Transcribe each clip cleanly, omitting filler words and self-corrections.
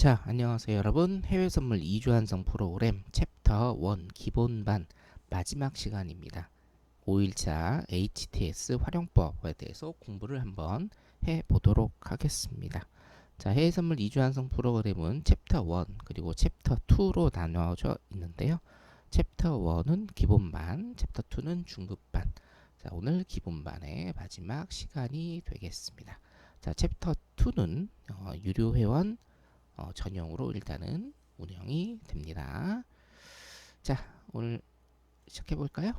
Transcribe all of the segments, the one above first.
자, 안녕하세요 여러분. 해외 선물 2주 완성 프로그램 챕터 1 기본반 마지막 시간입니다. 5일차 HTS 활용법에 대해서 공부를 한번 해보도록 하겠습니다. 자, 해외 선물 2주 완성 프로그램은 챕터 1 그리고 챕터 2로 나누어져 있는데요. 챕터 1은 기본반, 챕터 2는 중급반. 자, 오늘 기본반의 마지막 시간이 되겠습니다. 자, 챕터 2는 유료 회원 전용으로 일단은 운영이 됩니다. 자, 오늘 시작해 볼까요?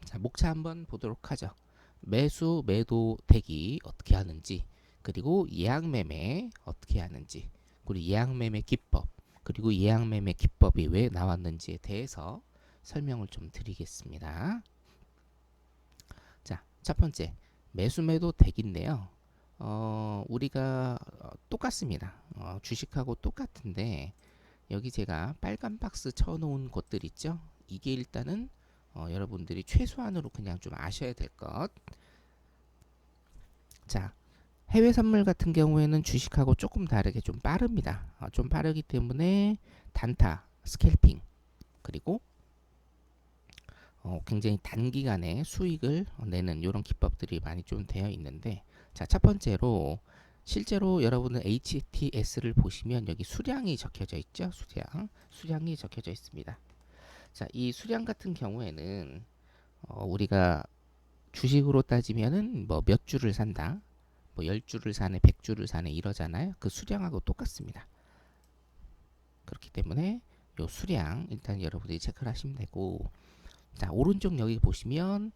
자, 목차 한번 보도록 하죠. 매수, 매도, 대기 어떻게 하는지, 그리고 예약매매 어떻게 하는지, 그리고 예약매매 기법, 그리고 예약매매 기법이 왜 나왔는지에 대해서 설명을 좀 드리겠습니다. 자, 첫 번째 매수, 매도, 대기인데요. 우리가 똑같습니다. 주식하고 똑같은데 여기 제가 빨간 박스 쳐놓은 것들 있죠. 이게 일단은 여러분들이 최소한으로 그냥 좀 아셔야 될 것. 자, 해외 선물 같은 경우에는 주식하고 조금 다르게 좀 빠릅니다. 좀 빠르기 때문에 단타, 스캘핑, 그리고 굉장히 단기간에 수익을 내는 이런 기법들이 많이 좀 되어 있는데, 자, 첫 번째로 실제로 여러분은 HTS를 보시면 여기 수량이 적혀져 있죠. 수량이 적혀져 있습니다. 자, 이 수량 같은 경우에는 우리가 주식으로 따지면은 뭐 몇 주를 산다, 뭐 10주를 사네, 100주를 사네 이러잖아요. 그 수량하고 똑같습니다. 그렇기 때문에 요 수량 일단 여러분들이 체크를 하시면 되고, 자, 오른쪽 여기 보시면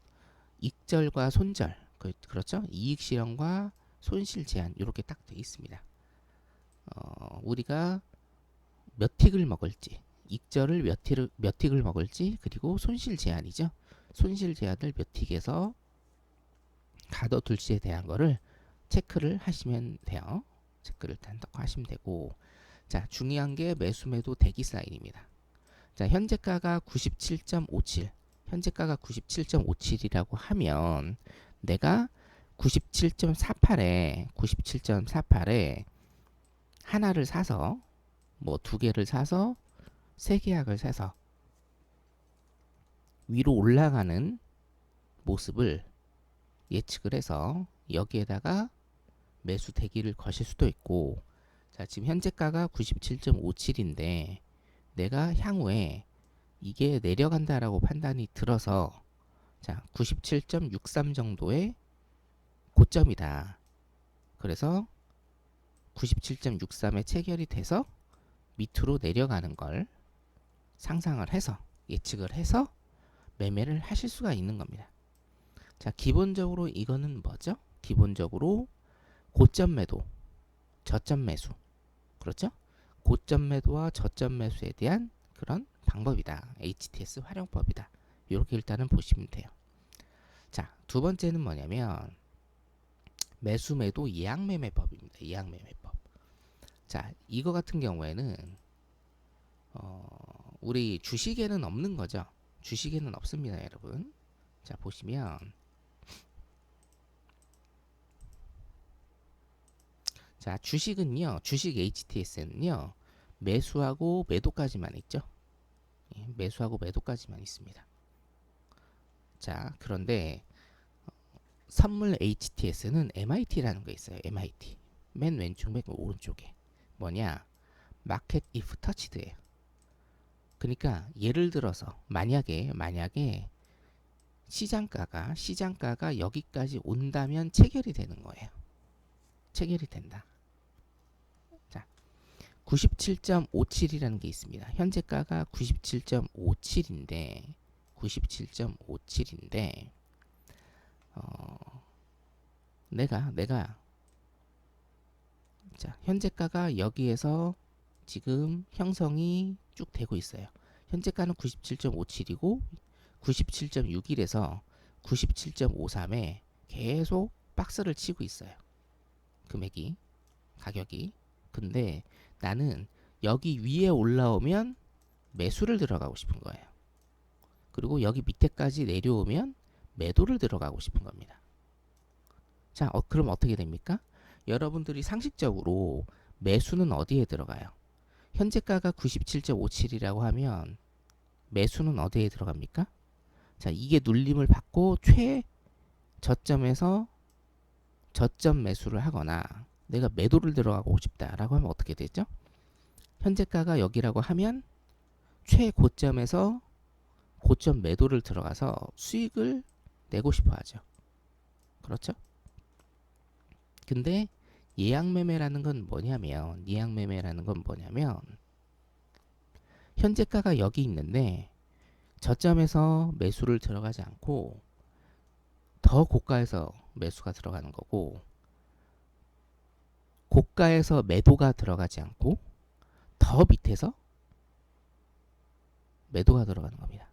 익절과 손절, 그렇죠? 이익 실현과 손실 제한 이렇게 딱 되어 있습니다. 우리가 몇 틱을 먹을지, 익절을 몇 틱을 먹을지, 그리고 손실 제한이죠. 손실 제한을 몇 틱에서 가둬둘지에 대한 거를 체크를 하시면 돼요. 체크를 일단 하시면 되고, 자, 중요한 게 매수 매도 대기 사인입니다. 자, 현재가가 97.57, 현재가가 97.57이라고 하면 내가 97.48에 하나를 사서 뭐 두 개를 사서 세 계약을 사서 위로 올라가는 모습을 예측을 해서 여기에다가 매수 대기를 거실 수도 있고, 자, 지금 현재가가 97.57인데 내가 향후에 이게 내려간다라고 판단이 들어서, 자, 97.63 정도의 고점이다. 그래서 97.63에 체결이 돼서 밑으로 내려가는 걸 상상을 해서 예측을 해서 매매를 하실 수가 있는 겁니다. 자, 기본적으로 이거는 뭐죠? 기본적으로 고점 매도, 저점 매수. 그렇죠? 고점 매도와 저점 매수에 대한 그런 방법이다. HTS 활용법이다. 이렇게 일단은 보시면 돼요. 자, 두 번째는 뭐냐면 매수 매도 예약매매법입니다. 예약매매법. 자, 이거 같은 경우에는 우리 주식에는 없는 거죠. 주식에는 없습니다, 여러분. 자, 보시면 자, 주식은요. 주식 HTS는요. 매수하고 매도까지만 있죠. 예, 매수하고 매도까지만 있습니다. 자, 그런데 선물 HTS는 MIT라는 거 있어요. MIT. 맨 왼쪽, 맨 오른쪽에. 뭐냐? 마켓 if touched예요. 그러니까 예를 들어서 만약에 시장가가 여기까지 온다면 체결이 되는 거예요. 체결이 된다. 자, 97.57이라는 게 있습니다. 현재가가 97.57인데 내가 자, 현재가가 여기에서 지금 형성이 쭉 되고 있어요. 현재가는 97.57이고 97.61에서 97.53에 계속 박스를 치고 있어요. 금액이, 가격이. 근데 나는 여기 위에 올라오면 매수를 들어가고 싶은 거예요. 그리고 여기 밑에까지 내려오면 매도를 들어가고 싶은 겁니다. 자, 그럼 어떻게 됩니까? 여러분들이 상식적으로 매수는 어디에 들어가요? 현재가가 97.57이라고 하면 매수는 어디에 들어갑니까? 자, 이게 눌림을 받고 최저점에서 저점 매수를 하거나 내가 매도를 들어가고 싶다라고 하면 어떻게 되죠? 현재가가 여기라고 하면 최고점에서 고점 매도를 들어가서 수익을 내고 싶어 하죠. 그렇죠? 근데 예약매매라는 건 뭐냐면 현재가가 여기 있는데 저점에서 매수를 들어가지 않고 더 고가에서 매수가 들어가는 거고, 고가에서 매도가 들어가지 않고 더 밑에서 매도가 들어가는 겁니다.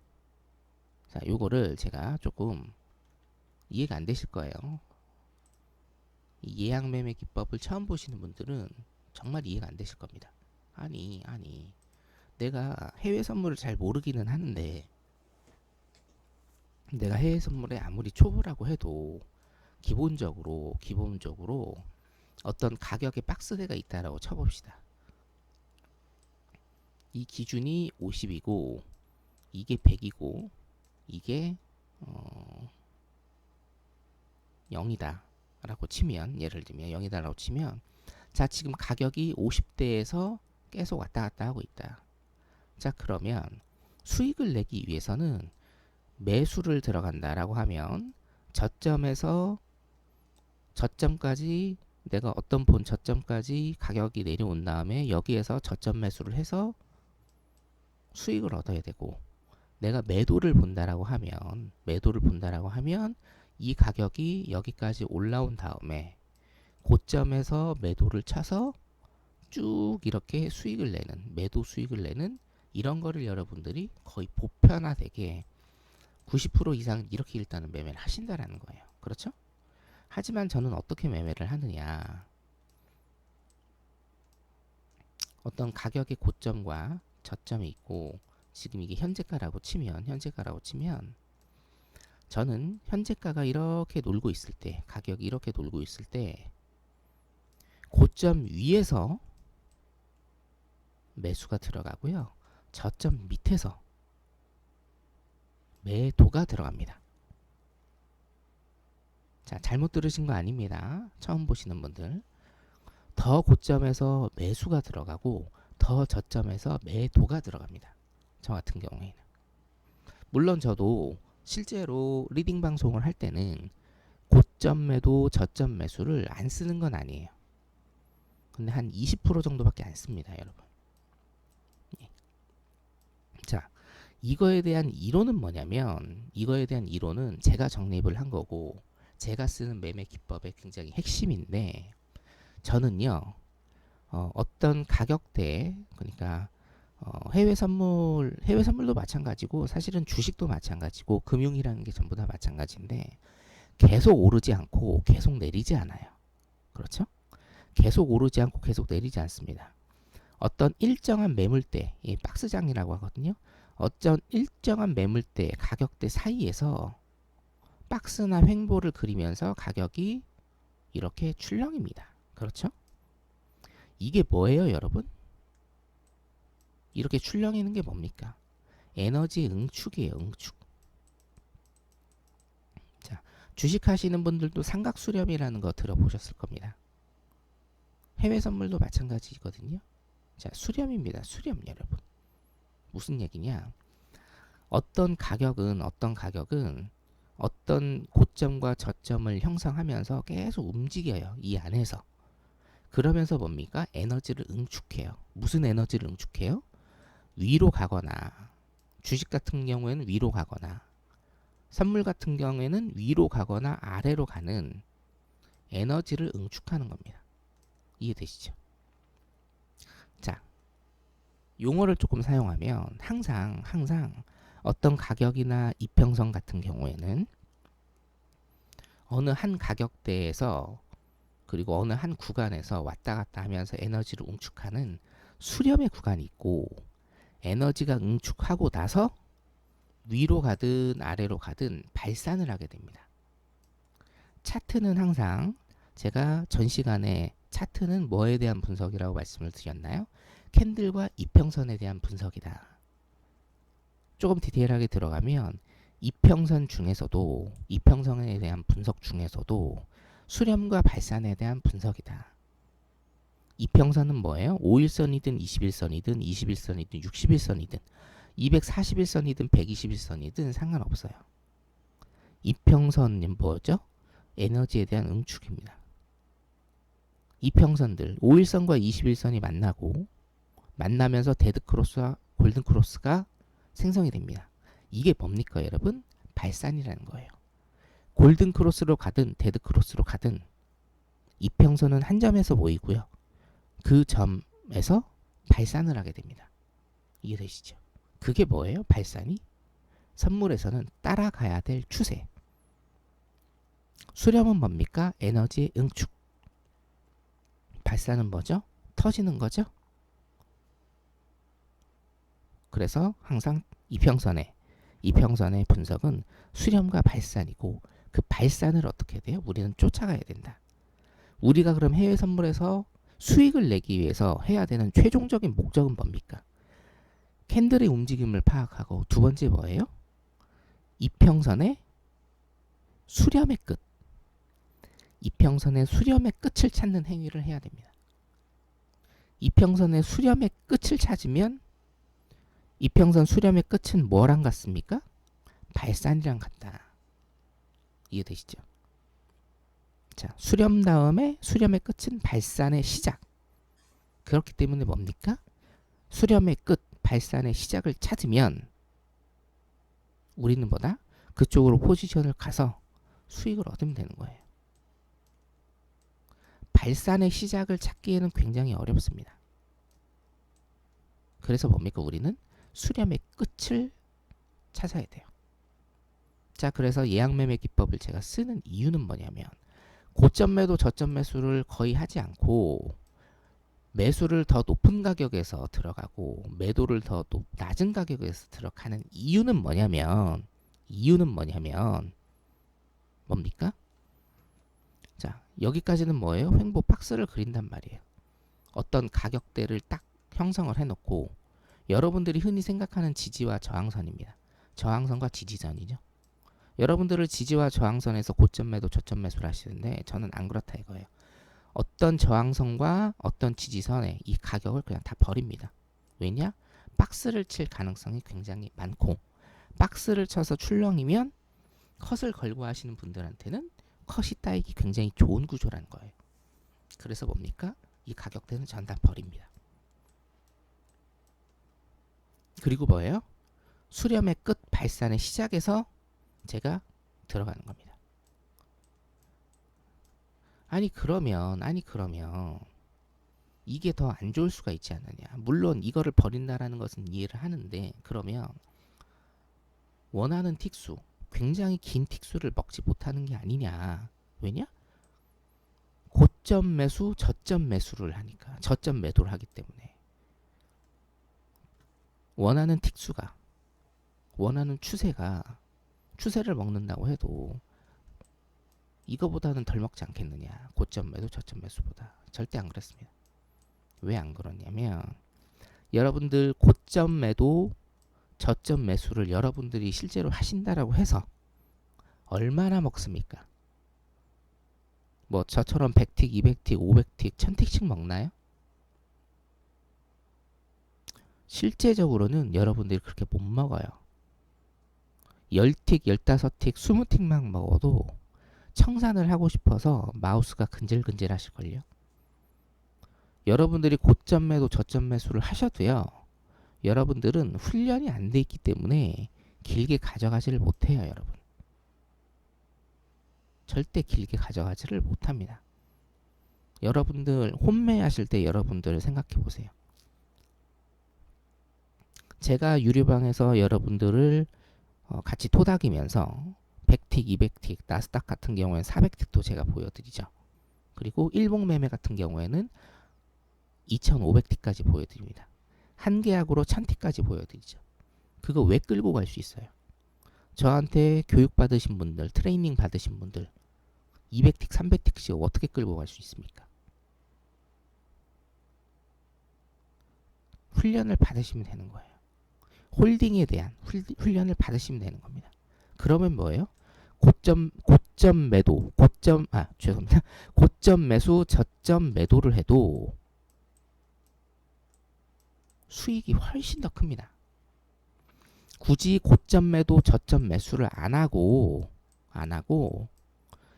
자, 요거를 제가 조금 이해가 안 되실 거예요. 이 예약매매 기법을 처음 보시는 분들은 정말 이해가 안 되실 겁니다. 아니 내가 해외 선물을 잘 모르기는 하는데, 내가 해외 선물에 아무리 초보라고 해도 기본적으로 어떤 가격의 박스대가 있다라고 쳐봅시다. 이 기준이 50이고 이게 100이고 이게 0이다 라고 치면, 예를 들면 0이다 라고 치면, 자, 지금 가격이 50대에서 계속 왔다 갔다 하고 있다. 자, 그러면 수익을 내기 위해서는 매수를 들어간다라고 하면 저점에서 저점까지, 내가 어떤 본 저점까지 가격이 내려온 다음에 여기에서 저점 매수를 해서 수익을 얻어야 되고, 내가 매도를 본다라고 하면 이 가격이 여기까지 올라온 다음에 고점에서 매도를 쳐서 쭉 이렇게 수익을 내는, 매도 수익을 내는 이런 거를 여러분들이 거의 보편화되게 90% 이상 이렇게 일단은 매매를 하신다라는 거예요. 그렇죠? 하지만 저는 어떻게 매매를 하느냐, 어떤 가격의 고점과 저점이 있고, 지금 이게 현재가라고 치면 저는 현재가가 이렇게 놀고 있을 때, 가격이 이렇게 놀고 있을 때 고점 위에서 매수가 들어가고요, 저점 밑에서 매도가 들어갑니다. 자, 잘못 들으신 거 아닙니다. 처음 보시는 분들. 더 고점에서 매수가 들어가고 더 저점에서 매도가 들어갑니다. 저 같은 경우에는. 물론 저도 실제로 리딩 방송을 할 때는 고점 매도, 저점 매수를 안 쓰는 건 아니에요. 근데 한 20% 정도밖에 안 씁니다, 여러분. 예. 자, 이거에 대한 이론은 뭐냐면, 이거에 대한 이론은 제가 정립을 한 거고, 제가 쓰는 매매 기법의 굉장히 핵심인데, 저는요, 어떤 가격대, 그러니까 해외 선물도 마찬가지고, 사실은 주식도 마찬가지고, 금융이라는 게 전부 다 마찬가지인데, 계속 오르지 않고 계속 내리지 않아요. 그렇죠? 계속 오르지 않고 계속 내리지 않습니다. 어떤 일정한 매물대, 이 박스장이라고 하거든요. 어떤 일정한 매물대, 가격대 사이에서 박스나 횡보를 그리면서 가격이 이렇게 출렁입니다. 그렇죠? 이게 뭐예요, 여러분? 이렇게 출렁이는 게 뭡니까? 에너지 응축이에요, 응축. 자, 주식 하시는 분들도 삼각수렴이라는 거 들어보셨을 겁니다. 해외 선물도 마찬가지거든요. 자, 수렴입니다. 수렴, 여러분. 무슨 얘기냐? 어떤 가격은 어떤 고점과 저점을 형성하면서 계속 움직여요. 이 안에서. 그러면서 뭡니까? 에너지를 응축해요. 무슨 에너지를 응축해요? 위로 가거나, 주식 같은 경우에는 위로 가거나, 선물 같은 경우에는 위로 가거나 아래로 가는 에너지를 응축하는 겁니다. 이해되시죠? 자, 용어를 조금 사용하면 항상 어떤 가격이나 이평선 같은 경우에는 어느 한 가격대에서, 그리고 어느 한 구간에서 왔다 갔다 하면서 에너지를 응축하는 수렴의 구간이 있고, 에너지가 응축하고 나서 위로 가든 아래로 가든 발산을 하게 됩니다. 차트는 항상 제가 전 시간에 차트는 뭐에 대한 분석이라고 말씀을 드렸나요? 캔들과 이평선에 대한 분석이다. 조금 디테일하게 들어가면 이평선에 대한 분석 중에서도 수렴과 발산에 대한 분석이다. 이평선은 뭐예요? 5일선이든 21선이든 21선이든 61선이든 241선이든 121선이든 상관없어요. 이평선은 뭐죠? 에너지에 대한 응축입니다. 이평선들 5일선과 21선이 만나면서 데드크로스와 골든크로스가 생성이 됩니다. 이게 뭡니까 여러분? 발산이라는 거예요. 골든크로스로 가든 데드크로스로 가든 이평선은 한 점에서 모이고요. 그 점에서 발산을 하게 됩니다. 이해되시죠? 그게 뭐예요? 발산이? 선물에서는 따라가야 될 추세. 수렴은 뭡니까? 에너지의 응축. 발산은 뭐죠? 터지는 거죠? 그래서 항상 이평선의 분석은 수렴과 발산이고 그 발산을 어떻게 돼요? 우리는 쫓아가야 된다. 우리가 그럼 해외 선물에서 수익을 내기 위해서 해야 되는 최종적인 목적은 뭡니까? 캔들의 움직임을 파악하고 두 번째 뭐예요? 이평선의 수렴의 끝. 이평선의 수렴의 끝을 찾는 행위를 해야 됩니다. 이평선의 수렴의 끝을 찾으면 이평선 수렴의 끝은 뭐랑 같습니까? 발산이랑 같다. 이해되시죠? 자, 수렴 다음에 수렴의 끝은 발산의 시작. 그렇기 때문에 뭡니까? 수렴의 끝, 발산의 시작을 찾으면 우리는 뭐다? 그쪽으로 포지션을 가서 수익을 얻으면 되는 거예요. 발산의 시작을 찾기에는 굉장히 어렵습니다. 그래서 뭡니까? 우리는 수렴의 끝을 찾아야 돼요. 자, 그래서 예약매매 기법을 제가 쓰는 이유는 뭐냐면 고점 매도 저점 매수를 거의 하지 않고 매수를 더 높은 가격에서 들어가고 매도를 더 낮은 가격에서 들어가는 이유는 뭐냐면 뭡니까? 자, 여기까지는 뭐예요? 횡보 박스를 그린단 말이에요. 어떤 가격대를 딱 형성을 해놓고 여러분들이 흔히 생각하는 지지와 저항선입니다. 저항선과 지지선이죠. 여러분들을 지지와 저항선에서 고점 매도 저점 매수를 하시는데 저는 안 그렇다 이거예요. 어떤 저항선과 어떤 지지선에 이 가격을 그냥 다 버립니다. 왜냐? 박스를 칠 가능성이 굉장히 많고 박스를 쳐서 출렁이면 컷을 걸고 하시는 분들한테는 컷이 따이기 굉장히 좋은 구조라는 거예요. 그래서 뭡니까? 이 가격대는 전 다 버립니다. 그리고 뭐예요? 수렴의 끝 발산의 시작에서 제가 들어가는 겁니다. 아니 그러면 이게 더 안 좋을 수가 있지 않느냐. 물론 이거를 버린다라는 것은 이해를 하는데 그러면 원하는 틱수, 굉장히 긴 틱수를 먹지 못하는 게 아니냐. 왜냐? 고점 매수, 저점 매수를 하니까. 저점 매도를 하기 때문에. 원하는 틱수가, 원하는 추세를 먹는다고 해도 이거보다는 덜 먹지 않겠느냐. 고점 매도, 저점 매수보다. 절대 안 그렇습니다. 왜 안 그러냐면 여러분들 고점 매도, 저점 매수를 여러분들이 실제로 하신다라고 해서 얼마나 먹습니까? 뭐 저처럼 100틱, 200틱, 500틱, 1000틱씩 먹나요? 실제적으로는 여러분들이 그렇게 못 먹어요. 10틱, 15틱, 20틱만 먹어도 청산을 하고 싶어서 마우스가 근질근질 하실걸요. 여러분들이 고점 매도 저점 매수를 하셔도요. 여러분들은 훈련이 안 돼 있기 때문에 길게 가져가지를 못해요. 여러분. 절대 길게 가져가지를 못합니다. 여러분들 혼매하실 때 여러분들 생각해 보세요. 제가 유료방에서 여러분들을 같이 토닥이면서 100틱, 200틱, 나스닥 같은 경우에는 400틱도 제가 보여드리죠. 그리고 일봉 매매 같은 경우에는 2500틱까지 보여드립니다. 한 계약으로 1000틱까지 보여드리죠. 그거 왜 끌고 갈 수 있어요? 저한테 교육 받으신 분들, 트레이닝 받으신 분들 200틱, 300틱씩 어떻게 끌고 갈 수 있습니까? 훈련을 받으시면 되는 거예요. 홀딩에 대한 훈련을 받으시면 되는 겁니다. 그러면 뭐예요? 고점 매도, 죄송합니다. 고점 매수, 저점 매도를 해도 수익이 훨씬 더 큽니다. 굳이 고점 매도, 저점 매수를 안 하고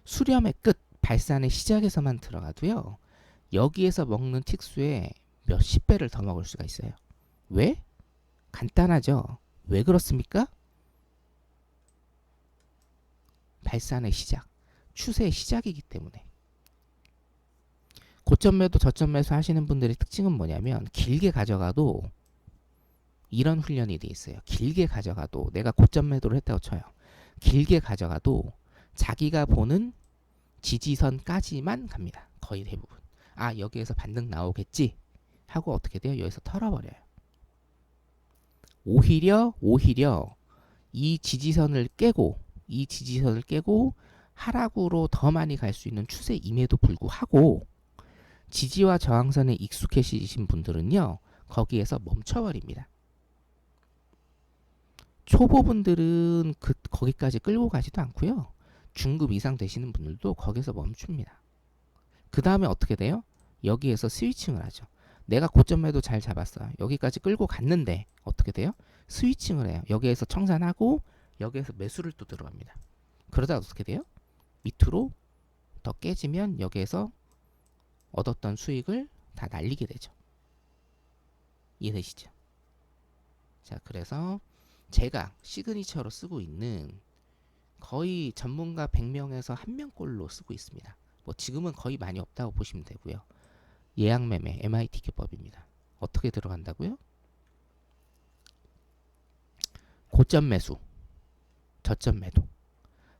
수렴의 끝, 발산의 시작에서만 들어가도요. 여기에서 먹는 틱수에 몇십 배를 더 먹을 수가 있어요. 왜? 간단하죠. 왜 그렇습니까? 발산의 시작, 추세의 시작이기 때문에. 고점 매도, 저점 매수 하시는 분들의 특징은 뭐냐면 길게 가져가도 이런 훈련이 돼 있어요. 길게 가져가도 내가 고점 매도를 했다고 쳐요. 길게 가져가도 자기가 보는 지지선까지만 갑니다. 거의 대부분. 아, 여기에서 반등 나오겠지 하고 어떻게 돼요? 여기서 털어버려요. 오히려 이 지지선을 깨고 하락으로 더 많이 갈 수 있는 추세임에도 불구하고 지지와 저항선에 익숙해지신 분들은요, 거기에서 멈춰버립니다. 초보분들은 거기까지 끌고 가지도 않고요. 중급 이상 되시는 분들도 거기서 멈춥니다. 그 다음에 어떻게 돼요? 여기에서 스위칭을 하죠. 내가 고점 매도 잘 잡았어요. 여기까지 끌고 갔는데 어떻게 돼요? 스위칭을 해요. 여기에서 청산하고 여기에서 매수를 또 들어갑니다. 그러다 어떻게 돼요? 밑으로 더 깨지면 여기에서 얻었던 수익을 다 날리게 되죠. 이해되시죠? 자, 그래서 제가 시그니처로 쓰고 있는 거의 전문가 100명에서 1명꼴로 쓰고 있습니다. 뭐 지금은 거의 많이 없다고 보시면 되고요. 예약매매 MIT 기법입니다. 어떻게 들어간다고요? 고점 매수, 저점 매도.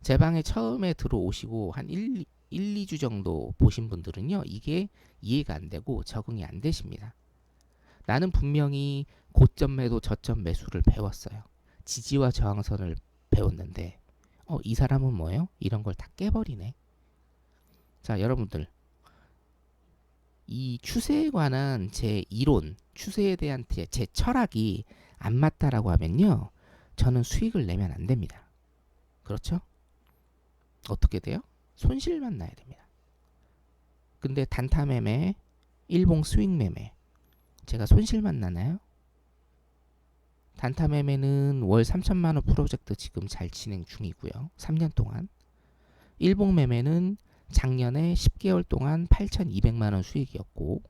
제 방에 처음에 들어오시고 한 2주 정도 보신 분들은요, 이게 이해가 안 되고 적응이 안 되십니다. 나는 분명히 고점 매도, 저점 매수를 배웠어요. 지지와 저항선을 배웠는데 이 사람은 뭐예요? 이런 걸 다 깨버리네. 자, 여러분들, 이 추세에 관한 제 이론, 추세에 대한 제 철학이 안 맞다라고 하면요, 저는 수익을 내면 안 됩니다. 그렇죠? 어떻게 돼요? 손실만 나야 됩니다. 근데 단타 매매, 일봉 스윙 매매, 제가 손실만 나나요? 단타 매매는 월 3천만 원 프로젝트 지금 잘 진행 중이고요. 3년 동안. 일봉 매매는 작년에 10개월 동안 8,200만 원 수익이었고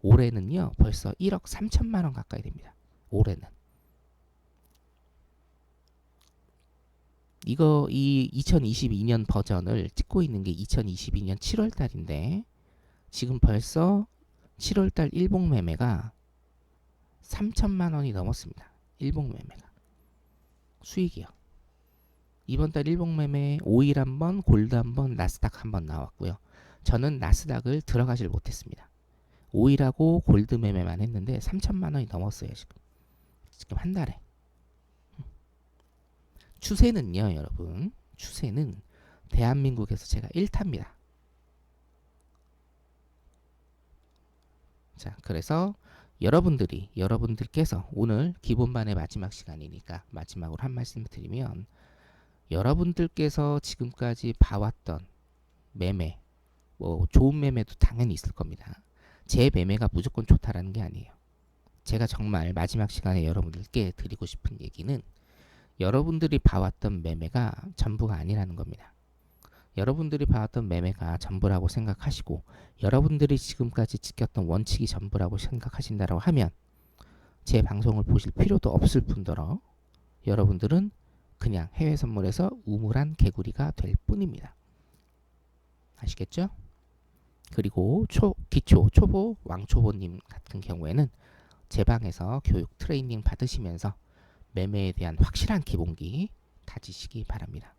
올해는요 벌써 1억 3천만 원 가까이 됩니다. 올해는. 이 2022년 버전을 찍고 있는 게 2022년 7월 달인데 지금 벌써 7월 달 일봉 매매가 3천만 원이 넘었습니다. 일봉 매매가. 수익이요. 이번 달 일봉 매매 5일 한번, 골드 한번, 나스닥 한번 나왔고요. 저는 나스닥을 들어가질 못했습니다. 5일하고 골드 매매만 했는데 3천만 원이 넘었어요. 지금 한 달에. 추세는요, 여러분. 추세는 대한민국에서 제가 1타입니다. 자, 그래서 여러분들께서 오늘 기본반의 마지막 시간이니까 마지막으로 한 말씀 드리면, 여러분들께서 지금까지 봐왔던 매매, 뭐 좋은 매매도 당연히 있을 겁니다. 제 매매가 무조건 좋다라는 게 아니에요. 제가 정말 마지막 시간에 여러분들께 드리고 싶은 얘기는 여러분들이 봐왔던 매매가 전부가 아니라는 겁니다. 여러분들이 봐왔던 매매가 전부라고 생각하시고 여러분들이 지금까지 지켰던 원칙이 전부라고 생각하신다고 하면 제 방송을 보실 필요도 없을 뿐더러 여러분들은 그냥 해외 선물에서 우물한 개구리가 될 뿐입니다. 아시겠죠? 그리고 기초, 초보, 왕초보님 같은 경우에는 제 방에서 교육 트레이닝 받으시면서 매매에 대한 확실한 기본기 다지시기 바랍니다.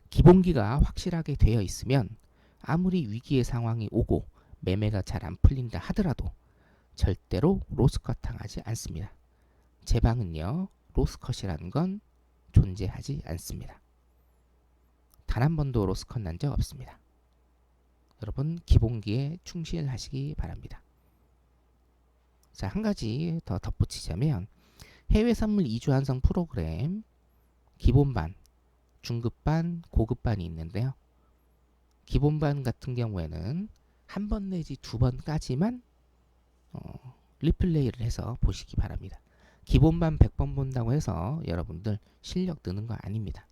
기본기가 확실하게 되어 있으면 아무리 위기의 상황이 오고 매매가 잘 안 풀린다 하더라도 절대로 로스컷 당하지 않습니다. 제 방은요, 로스컷이라는 건 존재하지 않습니다. 단 한 번도 로스컷 난 적 없습니다. 여러분 기본기에 충실하시기 바랍니다. 자, 한 가지 더 덧붙이자면 해외 선물 2주 완성 프로그램 기본반, 중급반, 고급반이 있는데요. 기본반 같은 경우에는 한 번 내지 두 번까지만 리플레이를 해서 보시기 바랍니다. 기본반 100번 본다고 해서 여러분들 실력 느는 거 아닙니다.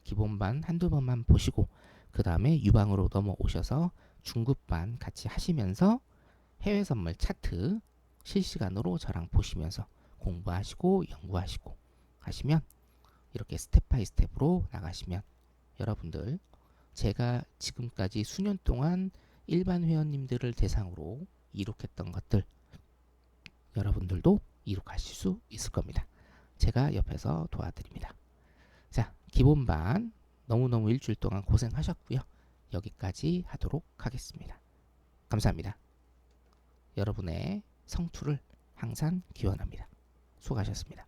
기본반 한두 번만 보시고 그 다음에 유방으로 넘어오셔서 중급반 같이 하시면서 해외 선물 차트 실시간으로 저랑 보시면서 공부하시고 연구하시고 하시면 이렇게 스텝 바이 스텝으로 나가시면 여러분들 제가 지금까지 수년 동안 일반 회원님들을 대상으로 이룩했던 것들 여러분들도 이룩하실 수 있을 겁니다. 제가 옆에서 도와드립니다. 자, 기본반 너무너무 일주일 동안 고생하셨고요. 여기까지 하도록 하겠습니다. 감사합니다. 여러분의 성투를 항상 기원합니다. 수고하셨습니다.